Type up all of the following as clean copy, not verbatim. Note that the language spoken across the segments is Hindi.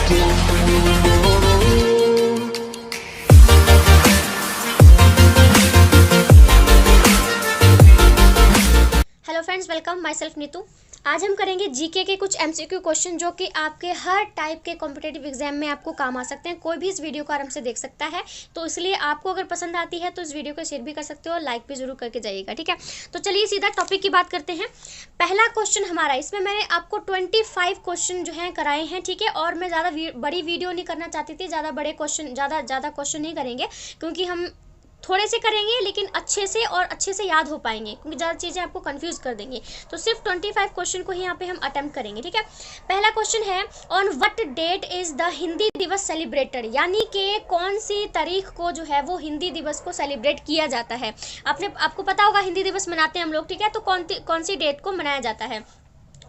Hello friends, welcome. My self Neetu. आज हम करेंगे जीके के कुछ एमसीक्यू क्वेश्चन जो कि आपके हर टाइप के कॉम्पिटेटिव एग्जाम में आपको काम आ सकते हैं। कोई भी इस वीडियो को आराम से देख सकता है, तो इसलिए आपको अगर पसंद आती है तो इस वीडियो को शेयर भी कर सकते हो और लाइक भी जरूर करके जाइएगा, ठीक है। तो चलिए सीधा टॉपिक की बात करते हैं। पहला क्वेश्चन हमारा, इसमें मैंने आपको 25 क्वेश्चन जो है कराए हैं, ठीक है। और मैं ज़्यादा बड़ी वीडियो नहीं करना चाहती थी, ज़्यादा बड़े क्वेश्चन ज़्यादा क्वेश्चन नहीं करेंगे, क्योंकि हम थोड़े से करेंगे लेकिन अच्छे से याद हो पाएंगे, क्योंकि ज़्यादा चीज़ें आपको कंफ्यूज कर देंगी। तो सिर्फ 25 क्वेश्चन को ही यहाँ पे हम अटेम्प्ट करेंगे, ठीक है। पहला क्वेश्चन है, on what date is the Hindi Diwas celebrated, यानी कि कौन सी तारीख को जो है वो हिंदी दिवस को सेलिब्रेट किया जाता है। आपको पता होगा हिंदी दिवस मनाते हैं हम लोग, ठीक है। तो कौन सी डेट को मनाया जाता है।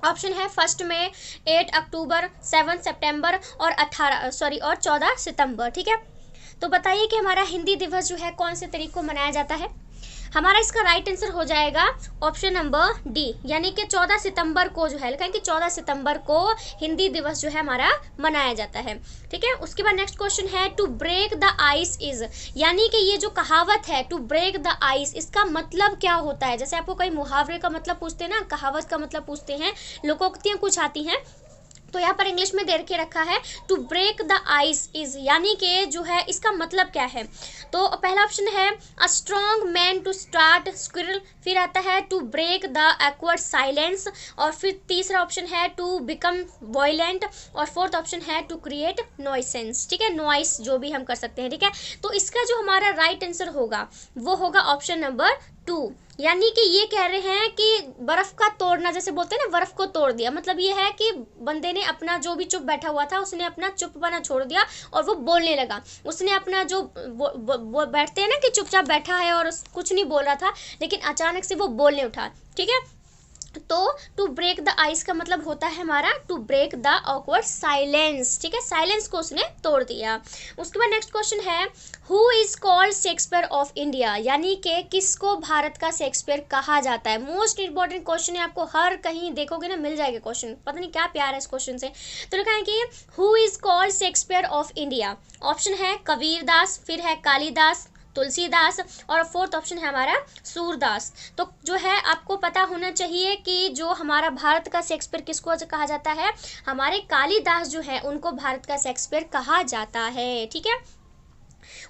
ऑप्शन है 1 मई, 8 अक्टूबर, 7 सितंबर और 14 सितंबर, ठीक है। तो बताइए कि हमारा हिंदी दिवस जो है कौन से तारीख को मनाया जाता है। हमारा इसका राइट आंसर हो जाएगा ऑप्शन नंबर डी, यानी कि 14 सितंबर को जो है, लिखा है कि 14 सितंबर को हिंदी दिवस जो है हमारा मनाया जाता है, ठीक है। उसके बाद नेक्स्ट क्वेश्चन है, to break the ice is, यानी कि ये जो कहावत है टू ब्रेक द आइस, इसका मतलब क्या होता है। जैसे आपको कई मुहावरे का मतलब पूछते हैं ना, कहावत का मतलब पूछते हैं, लोकोक्तियां कुछ आती हैं, तो यहाँ पर इंग्लिश में दे के रखा है to break the ice is, यानी कि जो है इसका मतलब क्या है। तो पहला ऑप्शन है a strong man to start squirrel, फिर आता है to break the awkward silence, और फिर तीसरा ऑप्शन है टू बिकम वॉयलेंट, और फोर्थ ऑप्शन है टू क्रिएट नॉइसेंस, ठीक है। नॉइस जो भी हम कर सकते हैं, ठीक है। तो इसका जो हमारा राइट आंसर होगा वो होगा ऑप्शन नंबर 2, यानी कि ये कह रहे हैं कि बर्फ का तोड़ना, जैसे बोलते हैं ना बर्फ को तोड़ दिया, मतलब ये है कि बंदे ने अपना जो भी चुप बैठा हुआ था उसने अपना चुपपना छोड़ दिया और वो बोलने लगा। उसने अपना जो वो बैठते हैं ना कि चुपचाप बैठा है और कुछ नहीं बोल रहा था, लेकिन अचानक से वो बोलने उठा, ठीक है। तो टू ब्रेक द आइस का मतलब होता है हमारा to break the awkward silence, ठीक है। साइलेंस को उसने तोड़ दिया। उसके बाद नेक्स्ट क्वेश्चन है, who is called Shakespeare of India, यानी कि किसको भारत का शेक्सपियर कहा जाता है। मोस्ट इंपॉर्टेंट क्वेश्चन है, आपको हर कहीं देखोगे ना मिल जाएगा क्वेश्चन, पता नहीं क्या प्यार है इस क्वेश्चन से। तो लिखा है कि who is called Shakespeare of India. Option है कबीरदास, फिर है कालिदास, तुलसीदास, और फोर्थ ऑप्शन है हमारा सूरदास। तो जो है आपको पता होना चाहिए कि जो हमारा भारत का शेक्सपियर किसको कहा जाता है, हमारे कालिदास जो है उनको भारत का शेक्सपियर कहा जाता है, ठीक है।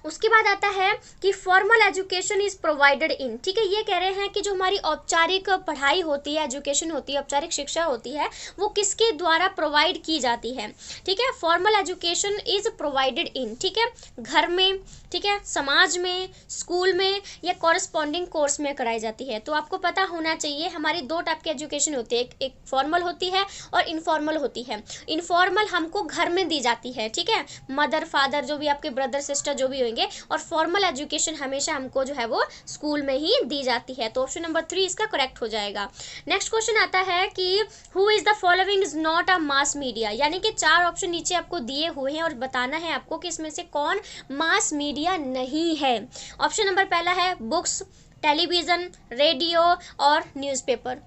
उसके बाद आता है कि formal education is provided in, ठीक है। ये कह रहे हैं कि जो हमारी औपचारिक पढ़ाई होती है, एजुकेशन होती है, औपचारिक शिक्षा होती है, वो किसके द्वारा प्रोवाइड की जाती है, ठीक है। Formal education is provided in, ठीक है, घर में, ठीक है, समाज में, स्कूल में, या कॉरेस्पॉन्डिंग कोर्स में कराई जाती है। तो आपको पता होना चाहिए हमारी दो टाइप की एजुकेशन होती है, एक फॉर्मल होती है और इनफॉर्मल होती है। इनफॉर्मल हमको घर में दी जाती है, ठीक है, मदर फादर जो भी आपके ब्रदर सिस्टर जो भी होंगे, और फॉर्मल एजुकेशन हमेशा हमको जो है वो स्कूल में ही दी जाती है। तो ऑप्शन नंबर 3 इसका करेक्ट हो जाएगा। नेक्स्ट क्वेश्चन आता है कि who is the following is not a mass media, यानी कि 4 ऑप्शन नीचे आपको दिए हुए हैं और बताना है आपको कि इसमें से कौन मास मीडिया नहीं है। ऑप्शन नंबर पहला है बुक्स, टेलीविजन, रेडियो और न्यूज़पेपर।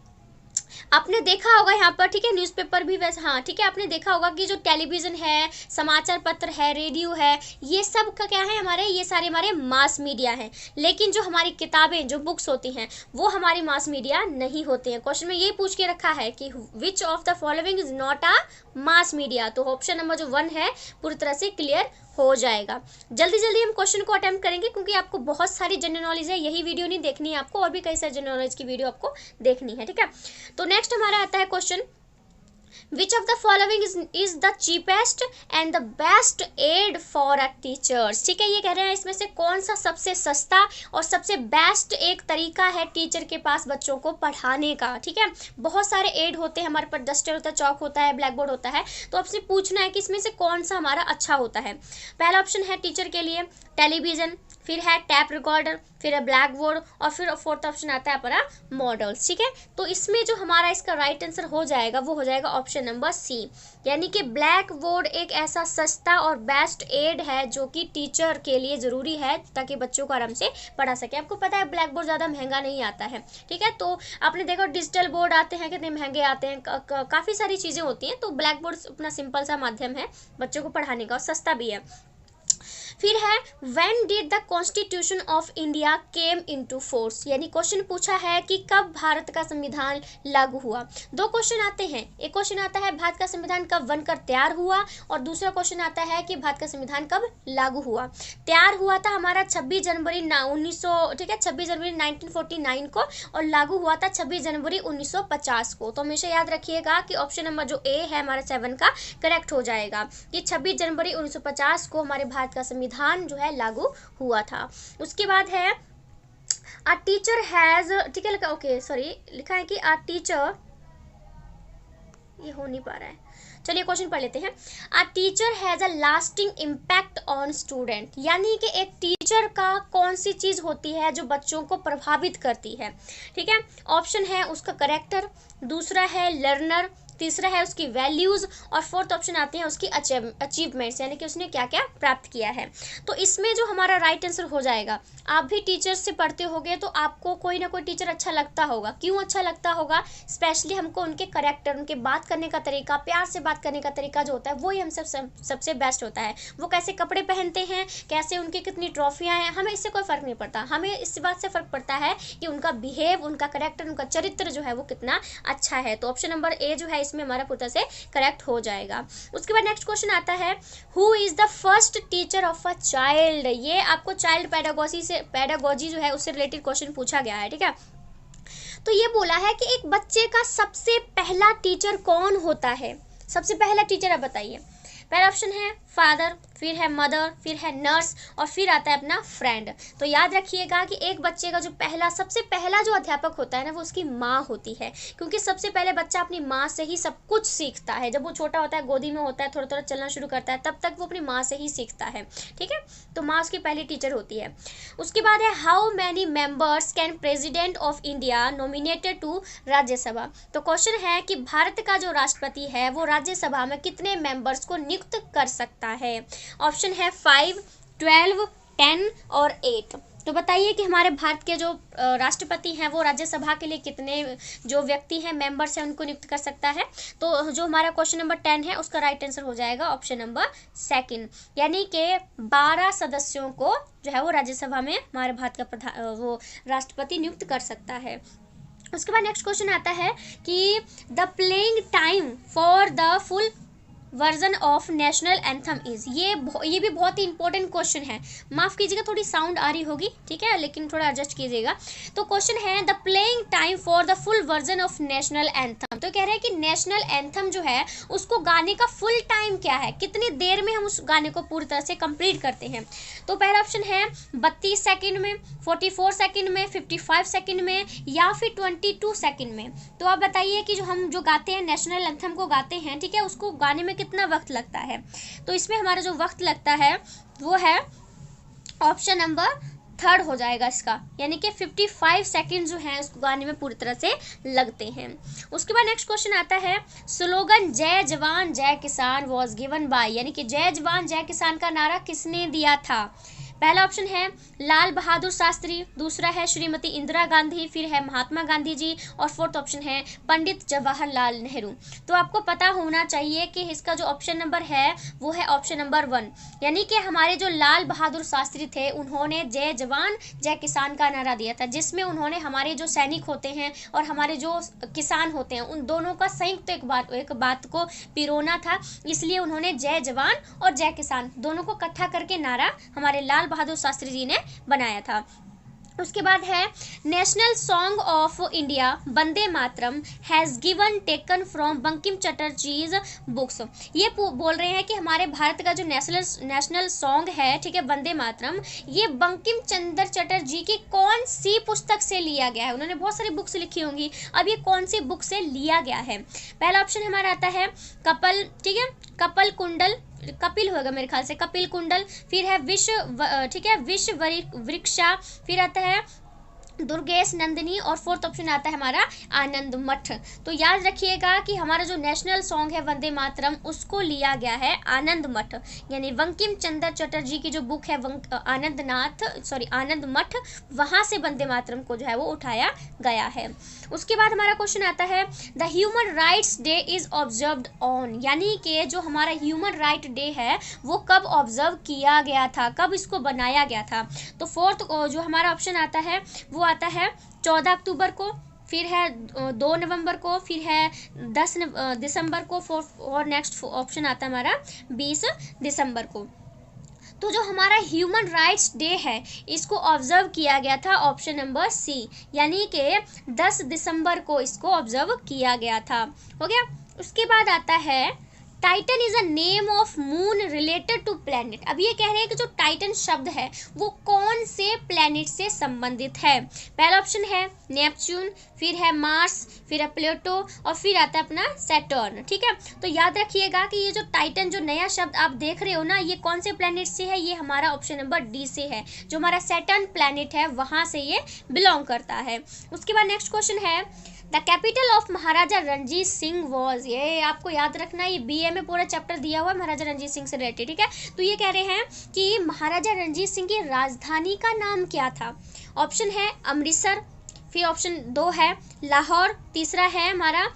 आपने देखा होगा यहाँ पर, ठीक है, न्यूज़पेपर भी वैसे, हाँ ठीक है, आपने देखा होगा कि जो टेलीविज़न है, समाचार पत्र है, रेडियो है, ये सब का क्या है हमारे, ये सारे हमारे मास मीडिया हैं। लेकिन जो हमारी किताबें, जो बुक्स होती हैं, वो हमारी मास मीडिया नहीं होती हैं। क्वेश्चन में ये पूछ के रखा है कि विच of the following is not a mass media. तो ऑप्शन नंबर जो 1 है पूरी तरह से क्लियर हो जाएगा। जल्दी जल्दी हम क्वेश्चन को अटेम्प्ट करेंगे, क्योंकि आपको बहुत सारी जनरल नॉलेज है, यही वीडियो नहीं देखनी है आपको, और भी कई सारी जनरल नॉलेज की वीडियो आपको देखनी है, ठीक है। तो नेक्स्ट हमारा आता है question, which of the following is the cheapest and the best aid for a teachers, ठीक है। ये कह रहे हैं इसमें से कौन सा सबसे सस्ता और सबसे बेस्ट एक तरीका है टीचर के पास बच्चों को पढ़ाने का, ठीक है। बहुत सारे एड होते हैं हमारे पास, डस्टर होता है, चौक होता है, ब्लैक बोर्ड होता है, तो आपसे पूछना है कि इसमें से कौन सा हमारा अच्छा होता है। पहला ऑप्शन है टीचर के लिए टेलीविजन, फिर है टैप रिकॉर्डर, फिर है ब्लैक बोर्ड और फिर फोर्थ ऑप्शन आता है हमारा मॉडल्स। ठीक है, तो इसमें जो हमारा इसका राइट आंसर हो जाएगा वो हो जाएगा ऑप्शन नंबर सी, यानी कि ब्लैक बोर्ड एक ऐसा सस्ता और बेस्ट एड है जो कि टीचर के लिए ज़रूरी है ताकि बच्चों को आराम से पढ़ा सके। आपको पता है ब्लैक बोर्ड ज़्यादा महंगा नहीं आता है। ठीक है, तो आपने देखा डिजिटल बोर्ड आते हैं कितने महंगे आते हैं, काफ़ी सारी चीज़ें होती हैं। तो ब्लैक बोर्ड अपना सिंपल सा माध्यम है बच्चों को पढ़ाने का और सस्ता भी है। फिर है when did the constitution of India came into force, यानी क्वेश्चन पूछा है कि कब भारत का संविधान लागू हुआ। दो क्वेश्चन आते हैं, एक क्वेश्चन आता है भारत का संविधान कब बनकर तैयार हुआ और दूसरा क्वेश्चन आता है कि भारत का संविधान कब लागू हुआ। तैयार हुआ था हमारा 26 जनवरी 1949 को और लागू हुआ था 26 जनवरी 1950 को। तो हमेशा याद रखिएगा कि ऑप्शन नंबर जो ए है हमारा 7 का करेक्ट हो जाएगा कि 26 जनवरी 1950 को हमारे भारत का संविधान जो है लागू हुआ था। उसके बाद है अ टीचर हैज, ठीक है ओके सॉरी लिखा है कि अ टीचर, ये हो नहीं पा रहा है, चलिए क्वेश्चन पढ़ लेते हैं। A teacher has a lasting impact on student, यानी कि एक टीचर का कौन सी चीज होती है जो बच्चों को प्रभावित करती है। ठीक है, ऑप्शन है उसका करेक्टर, दूसरा है लर्नर, तीसरा है उसकी वैल्यूज और फोर्थ ऑप्शन आते हैं उसकी अचीवमेंट्स, यानी कि उसने क्या क्या प्राप्त किया है। तो इसमें जो हमारा राइट आंसर हो जाएगा, आप भी टीचर से पढ़ते होगे तो आपको कोई ना कोई टीचर अच्छा लगता होगा। क्यों अच्छा लगता होगा? स्पेशली हमको उनके करेक्टर, उनके बात करने का तरीका, प्यार से बात करने का तरीका जो होता है वही हम सबसे बेस्ट होता है। वो कैसे कपड़े पहनते हैं, कैसे उनकी कितनी ट्रॉफियाँ हैं, हमें इससे कोई फ़र्क नहीं पड़ता। हमें इस बात से फ़र्क पड़ता है कि उनका बिहेव, उनका करेक्टर, उनका चरित्र जो है वो कितना अच्छा है। तो ऑप्शन नंबर ए जो है इसमें हमारा पूरा से करेक्ट हो जाएगा। उसके बाद नेक्स्ट क्वेश्चन आता है who is the first teacher of a child. ये आपको चाइल्ड पेडागोजी जो है उससे रिलेटेड क्वेश्चन पूछा गया है। ठीक है, तो ये बोला है कि एक बच्चे का सबसे पहला टीचर कौन होता है। सबसे पहला टीचर आप बताइए। पहला ऑप्शन है फादर, फिर है मदर, फिर है नर्स और फिर आता है अपना फ्रेंड। तो याद रखिएगा कि एक बच्चे का जो सबसे पहला जो अध्यापक होता है ना वो उसकी माँ होती है, क्योंकि सबसे पहले बच्चा अपनी माँ से ही सब कुछ सीखता है। जब वो छोटा होता है, गोदी में होता है, थोड़ा थोड़ा चलना शुरू करता है, तब तक वो अपनी माँ से ही सीखता है। ठीक है, तो माँ उसकी पहली टीचर होती है। उसके बाद है how many members can president of India nominated to Rajya Sabha. तो क्वेश्चन है कि भारत का जो राष्ट्रपति है वो राज्यसभा में कितने मेंबर्स को नियुक्त कर सकता है। ऑप्शन है 5, 12, 10 और 8। तो बताइए कि हमारे भारत के जो राष्ट्रपति हैं वो राज्यसभा के लिए कितने जो व्यक्ति हैं, मेंबर्स हैं, उनको नियुक्त कर सकता है। तो जो हमारा क्वेश्चन नंबर 10 है उसका राइट आंसर हो जाएगा ऑप्शन नंबर 2, यानी कि 12 सदस्यों को जो है वो राज्यसभा में हमारे भारत का वो राष्ट्रपति नियुक्त कर सकता है। उसके बाद नेक्स्ट क्वेश्चन आता है कि the playing time for the full version of national anthem is. ये भी बहुत ही इंपॉर्टेंट क्वेश्चन है। माफ़ कीजिएगा थोड़ी साउंड आ रही होगी, ठीक है, लेकिन थोड़ा एडजस्ट कीजिएगा। तो क्वेश्चन है the playing time for the full version of national anthem. तो कह रहे हैं कि नेशनल एंथम जो है उसको गाने का फुल टाइम क्या है, कितनी देर में हम उस गाने को पूरी तरह से कंप्लीट करते हैं। तो पहला ऑप्शन है 32 सेकेंड में, 44 सेकेंड में, 55 सेकेंड में या फिर 22 सेकेंड में। तो आप बताइए कि हम जो गाते हैं नेशनल एंथम को गाते हैं, ठीक है, उसको गाने में कितना वक्त लगता है। तो इसमें हमारा जो वक्त लगता है वो है ऑप्शन नंबर 3 हो जाएगा इसका, यानी कि 55 सेकंड जो है उसको गाने में पूरी तरह से लगते हैं। उसके बाद नेक्स्ट क्वेश्चन आता है स्लोगन जय जवान जय किसान वॉज गिवन बाय, यानी कि जय जवान जय किसान का नारा किसने दिया था। पहला ऑप्शन है लाल बहादुर शास्त्री, दूसरा है श्रीमती इंदिरा गांधी, फिर है महात्मा गांधी जी और फोर्थ ऑप्शन है पंडित जवाहरलाल नेहरू। तो आपको पता होना चाहिए कि इसका जो ऑप्शन नंबर है वो है ऑप्शन नंबर 1, यानी कि हमारे जो लाल बहादुर शास्त्री थे उन्होंने जय जवान जय किसान का नारा दिया था, जिसमें उन्होंने हमारे जो सैनिक होते हैं और हमारे जो किसान होते हैं उन दोनों का संयुक्त एक बात को पिरोना था, इसलिए उन्होंने जय जवान और जय किसान दोनों को इकट्ठा करके नारा हमारे लाल बहादुर शास्त्री जी ने बनाया था। उसके बाद है national song of India Vande Mataram has given taken from Bankim Chatterjee's books. ये बोल रहे हैं कि हमारे भारत का जो नेशनल सॉन्ग है, ठीक है, वंदे मातरम, ये बंकिम चंद्र चटर्जी की कौन सी पुस्तक से लिया गया है। उन्होंने बहुत सारी बुक्स लिखी होंगी, अब ये कौन सी बुक से लिया गया है। पहला ऑप्शन हमारा आता है कपल, ठीक है, कपल कुंडल, कपिल होगा मेरे ख्याल से, कपिल कुंडल, फिर है ठीक है विश्व वृक्षा, फिर आता है दुर्गेश नंदिनी, और फोर्थ ऑप्शन आता है हमारा आनंद मठ। तो याद रखिएगा कि हमारा जो नेशनल सॉन्ग है वंदे मातरम, उसको लिया गया है आनंद मठ, यानी बंकिम चंद्र चटर्जी की जो बुक है आनंद मठ, वहाँ से वंदे मातरम को जो है वो उठाया गया है। उसके बाद हमारा क्वेश्चन आता है the human rights day is observed on, यानी कि जो हमारा ह्यूमन राइट डे है वो कब ऑब्जर्व किया गया था, कब इसको बनाया गया था। तो फोर्थ जो हमारा ऑप्शन आता है वो आता है 14 अक्टूबर को, फिर है 2 नवंबर को, फिर है 10 दिसंबर को, और नेक्स्ट ऑप्शन आता है हमारा 20 दिसंबर को। तो जो हमारा ह्यूमन राइट्स डे है इसको ऑब्जर्व किया गया था ऑप्शन नंबर सी, यानी कि 10 दिसंबर को इसको ऑब्जर्व किया गया था। हो गया। उसके बाद आता है Titan is a name of moon related to planet. अब ये कह रहे हैं कि जो टाइटन शब्द है वो कौन से प्लैनेट से संबंधित है। पहला ऑप्शन है नेपच्यून, फिर है मार्स, फिर है प्लूटो, और फिर आता है अपना सैटर्न। ठीक है, तो याद रखिएगा कि ये जो टाइटन जो नया शब्द आप देख रहे हो ना, ये कौन से प्लैनेट से है, ये हमारा ऑप्शन नंबर डी से है। जो हमारा सैटर्न प्लैनेट है वहां से ये बिलोंग करता है। उसके बाद नेक्स्ट क्वेश्चन है the capital of Maharaja Ranjit Singh was, ये आपको याद रखना, ये बीए में पूरा चैप्टर दिया हुआ है महाराजा रणजीत सिंह से रिलेटेड। ठीक है, तो ये कह रहे हैं कि महाराजा रणजीत सिंह की राजधानी का नाम क्या था। ऑप्शन है अमृतसर, फिर ऑप्शन 2 है लाहौर, तीसरा है हमारा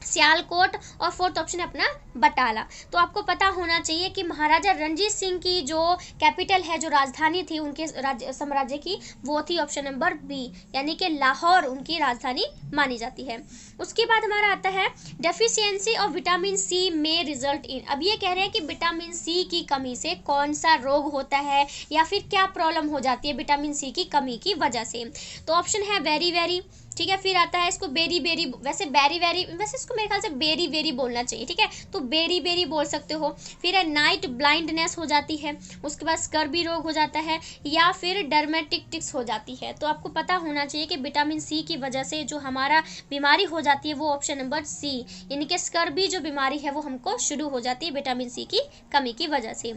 सियालकोट, और फोर्थ ऑप्शन है अपना बटाला। तो आपको पता होना चाहिए कि महाराजा रणजीत सिंह की जो कैपिटल है, जो राजधानी थी उनके साम्राज्य की, वो थी ऑप्शन नंबर बी, यानी कि लाहौर उनकी राजधानी मानी जाती है। उसके बाद हमारा आता है डेफिशिएंसी ऑफ विटामिन सी में रिजल्ट इन। अब ये कह रहे हैं कि विटामिन सी की कमी से कौन सा रोग होता है या फिर क्या प्रॉब्लम हो जाती है विटामिन सी की कमी की वजह से। तो ऑप्शन है वेरी वेरी, ठीक है, फिर आता है इसको बेरी बेरी, वैसे बेरी वेरी, वैसे इसको मेरे ख्याल से बेरी वेरी बोलना चाहिए। ठीक है, तो बेरी बेरी बोल सकते हो। फिर है नाइट ब्लाइंडनेस हो जाती है, उसके बाद स्कर्बी रोग हो जाता है, या फिर डर्मेटिटिक्स हो जाती है। तो आपको पता होना चाहिए कि विटामिन सी की वजह से जो हमारा बीमारी हो जाती है वो ऑप्शन नंबर सी, यानी कि स्कर्बी जो बीमारी है वो हमको शुरू हो जाती है विटामिन सी की कमी की वजह से।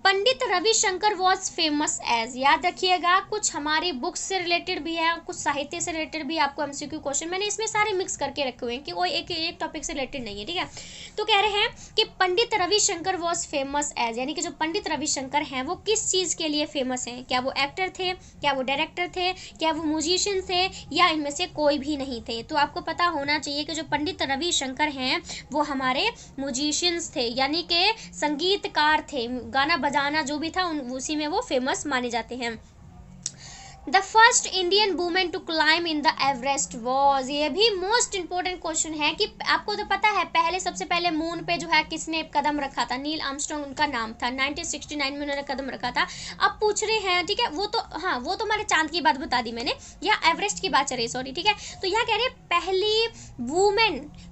Pandit Ravishankar was famous as, याद रखिएगा कुछ हमारी बुक्स से रिलेटेड भी है, कुछ साहित्य से रिलेटेड भी आपको एमसीक्यू क्वेश्चन, मैंने इसमें सारे मिक्स करके रखे हुए हैं कि कोई एक टॉपिक से रिलेटेड नहीं है। ठीक है, तो कह रहे हैं कि Pandit Ravishankar was famous as, यानी कि जो पंडित रविशंकर हैं वो किस चीज़ के लिए फेमस हैं। क्या वो एक्टर थे, क्या वो डायरेक्टर थे, क्या वो म्यूजिशियन थे, या इनमें से कोई भी नहीं थे। तो आपको पता होना चाहिए कि जो पंडित रविशंकर हैं वो हमारे म्यूजिशियंस थे, यानी कि संगीतकार थे, गाना बजाना जो भी था उसी में वो फेमस माने जाते हैं। The first Indian women to climb in the Everest was, ये भी मोस्ट इंपॉर्टेंट क्वेश्चन है कि आपको तो पता है सबसे पहले मून पे जो है किसने कदम रखा था, नील आर्मस्ट्रांग उनका नाम था, 1969 में उन्होंने कदम रखा था। अब पूछ रहे हैं, ठीक है, वो तो हमारे चांद की बात बता दी मैंने, यहाँ एवरेस्ट की बात चल रही, सॉरी। ठीक है, तो यहाँ कह रहे हैं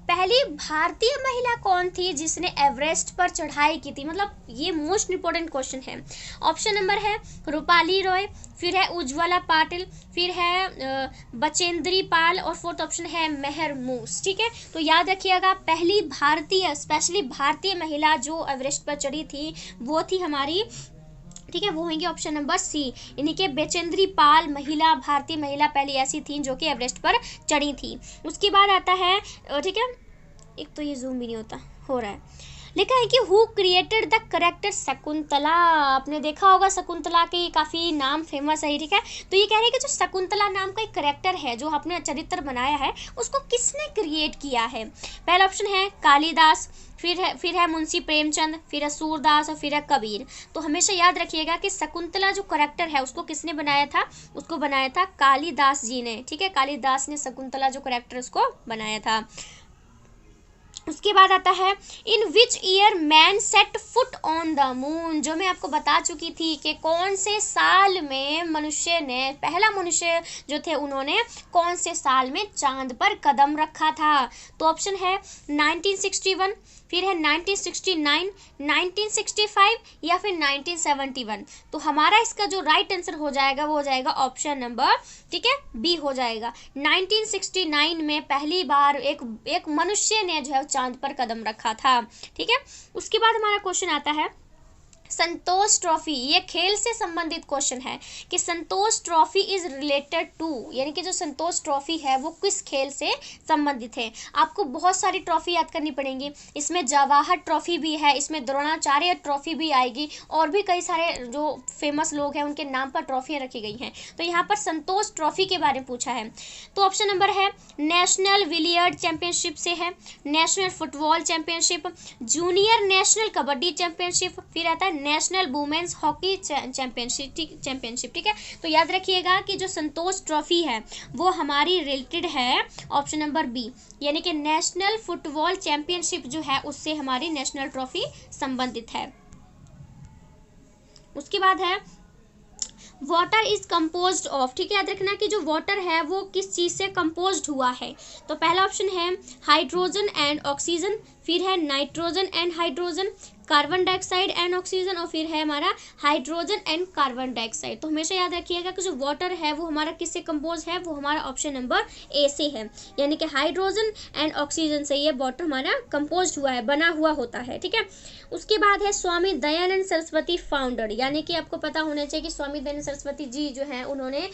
पहली भारतीय महिला कौन थी जिसने एवरेस्ट पर चढ़ाई की थी, मतलब ये मोस्ट इंपॉर्टेंट क्वेश्चन है। ऑप्शन नंबर है रूपाली रॉय, फिर है उज्ज्वला पाटिल, फिर है बचेंद्री पाल, और फोर्थ ऑप्शन है मेहर मूस। ठीक है, तो याद रखिएगा पहली भारतीय, स्पेशली भारतीय महिला जो एवरेस्ट पर चढ़ी थी वो थी हमारी, ठीक है, वो होंगे ऑप्शन नंबर सी, यानी कि बचेंद्री पाल भारतीय महिला पहली ऐसी थी जो कि एवरेस्ट पर चढ़ी थी। उसके बाद आता है, ठीक है, एक तो ये जूम भी नहीं हो रहा है, लिखा है कि who created the character Shakuntala. आपने देखा होगा शकुंतला के काफ़ी नाम फेमस है। ठीक है, तो ये कह रहे हैं कि जो शकुंतला नाम का एक करेक्टर है जो आपने चरित्र बनाया है उसको किसने क्रिएट किया है। पहला ऑप्शन है कालिदास, फिर है मुंशी प्रेमचंद, फिर है सूरदास, और फिर है कबीर। तो हमेशा याद रखिएगा कि शकुंतला जो करेक्टर है उसको किसने बनाया था, उसको बनाया था कालिदास जी ने। ठीक है, कालिदास ने शकुंतला जो करेक्टर उसको बनाया था। उसके बाद आता है in which year man set foot on the moon, जो मैं आपको बता चुकी थी कि कौन से साल में पहला मनुष्य जो थे उन्होंने कौन से साल में चांद पर कदम रखा था। तो ऑप्शन है 1961, फिर है 1969, 1965 या फिर 1971। तो हमारा इसका जो राइट आंसर हो जाएगा वो हो जाएगा ऑप्शन नंबर, ठीक है, बी हो जाएगा। 1969 में पहली बार एक मनुष्य ने जो है चांद पर कदम रखा था, ठीक है। उसके बाद हमारा क्वेश्चन आता है संतोष ट्रॉफी। ये खेल से संबंधित क्वेश्चन है कि संतोष ट्रॉफी इज रिलेटेड टू, यानी कि जो संतोष ट्रॉफी है वो किस खेल से संबंधित है। आपको बहुत सारी ट्रॉफी याद करनी पड़ेंगी, इसमें जवाहर ट्रॉफी भी है, इसमें द्रोणाचार्य ट्रॉफी भी आएगी, और भी कई सारे जो फेमस लोग हैं उनके नाम पर ट्रॉफियाँ रखी गई हैं। तो यहाँ पर संतोष ट्रॉफी के बारे में पूछा है। तो ऑप्शन नंबर है नेशनल बिलियर्ड चैंपियनशिप से है, national football championship, junior national kabaddi championship, फिर आता है नेशनल वुमेन्स हॉकी चैंपियनशिप, ठीक है। तो याद रखिएगा कि जो संतोष ट्रॉफी है वो हमारी रिलेटेड है ऑप्शन नंबर बी, यानी कि नेशनल फुटबॉल चैंपियनशिप जो है उससे हमारी नेशनल ट्रॉफी संबंधित है। उसके बाद है वाटर इज कंपोज्ड ऑफ, ठीक है। याद रखना कि जो वाटर है वो किस चीज से कंपोज्ड हुआ है। तो पहला ऑप्शन है हाइड्रोजन एंड ऑक्सीजन, फिर है nitrogen and hydrogen, carbon dioxide and oxygen, और फिर है हमारा हाइड्रोजन एंड कार्बन डाइऑक्साइड। तो हमेशा याद रखिएगा कि जो वाटर है वो हमारा किससे कंपोज है, वो हमारा ऑप्शन नंबर ए से है, यानी कि हाइड्रोजन एंड ऑक्सीजन से ये वाटर हमारा कंपोज हुआ है, बना हुआ होता है, ठीक है। उसके बाद है स्वामी दयानंद सरस्वती फाउंडर, यानी कि आपको पता होना चाहिए कि स्वामी दयानंद सरस्वती जी जो है उन्होंने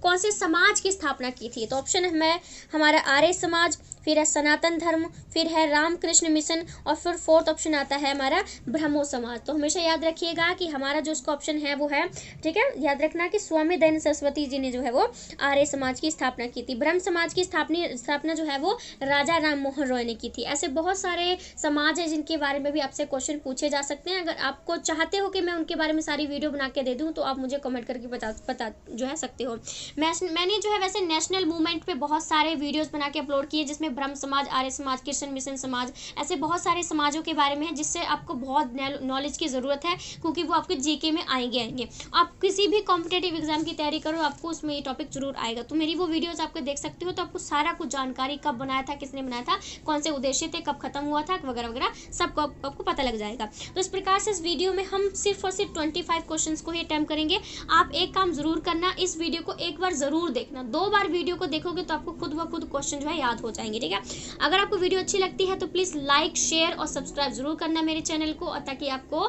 कौन से समाज की स्थापना की थी। तो ऑप्शन है हमारा आर्य समाज, फिर है सनातन धर्म, फिर है रामकृष्ण मिशन, और फिर फोर्थ ऑप्शन आता है हमारा ब्रह्मो समाज। तो हमेशा याद रखिएगा कि हमारा जो इसका ऑप्शन है वो है, ठीक है। याद रखना कि स्वामी दयानंद सरस्वती जी ने जो है वो आर्य समाज की स्थापना की थी। ब्रह्म समाज की स्थापना जो है वो राजा राम मोहन रॉय ने की थी। ऐसे बहुत सारे समाज है जिनके बारे में भी आपसे क्वेश्चन पूछे जा सकते हैं। अगर आपको चाहते हो कि मैं उनके बारे में सारी वीडियो बना के दे दूँ तो आप मुझे कमेंट करके बता जो है सकते हो। मैंने जो है वैसे नेशनल मूवमेंट पे बहुत सारे वीडियोस बना के अपलोड किए, जिसमें ब्रह्म समाज, आर्य समाज, कृष्ण मिशन समाज, ऐसे बहुत सारे समाजों के बारे में है जिससे आपको बहुत नॉलेज की ज़रूरत है, क्योंकि वो आपके जीके में आएंगे। आप किसी भी कॉम्पिटेटिव एग्जाम की तैयारी करो, आपको उसमें ये टॉपिक जरूर आएगा। तो मेरी वो वीडियोस आपको देख सकते हो, तो आपको सारा कुछ जानकारी, कब बनाया था, किसने बनाया था, कौन से उद्देश्य थे, कब खत्म हुआ था, वगैरह वगैरह सब आपको पता लग जाएगा। तो इस प्रकार से इस वीडियो में हम सिर्फ और सिर्फ 25 क्वेश्चन को ही अटेम्प्ट करेंगे। आप एक काम जरूर करना, इस वीडियो को एक बार जरूर देखना, 2 बार वीडियो को देखोगे तो आपको खुद ब खुद क्वेश्चन जो है याद हो जाएंगे, ठीक है। अगर आपको वीडियो अच्छी लगती है तो प्लीज़ लाइक, शेयर और सब्सक्राइब जरूर करना मेरे चैनल को, ताकि आपको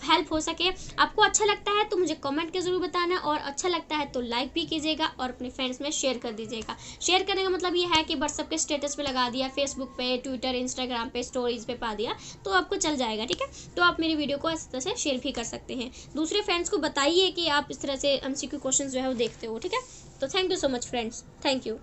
हेल्प हो सके। आपको अच्छा लगता है तो मुझे कमेंट के जरूर बताना, और अच्छा लगता है तो लाइक भी कीजिएगा और अपने फ्रेंड्स में शेयर कर दीजिएगा। शेयर करने का मतलब ये है कि व्हाट्सएप के स्टेटस पे लगा दिया, फेसबुक पे, ट्विटर, इंस्टाग्राम पे, स्टोरीज पे पा दिया तो आपको चल जाएगा, ठीक है। तो आप मेरी वीडियो को इस तरह से शेयर भी कर सकते हैं। दूसरे फ्रेंड्स को बताइए कि आप इस तरह से MCQ क्वेश्चन जो है वो देखते हो, ठीक है। तो thank you so much friends, thank you.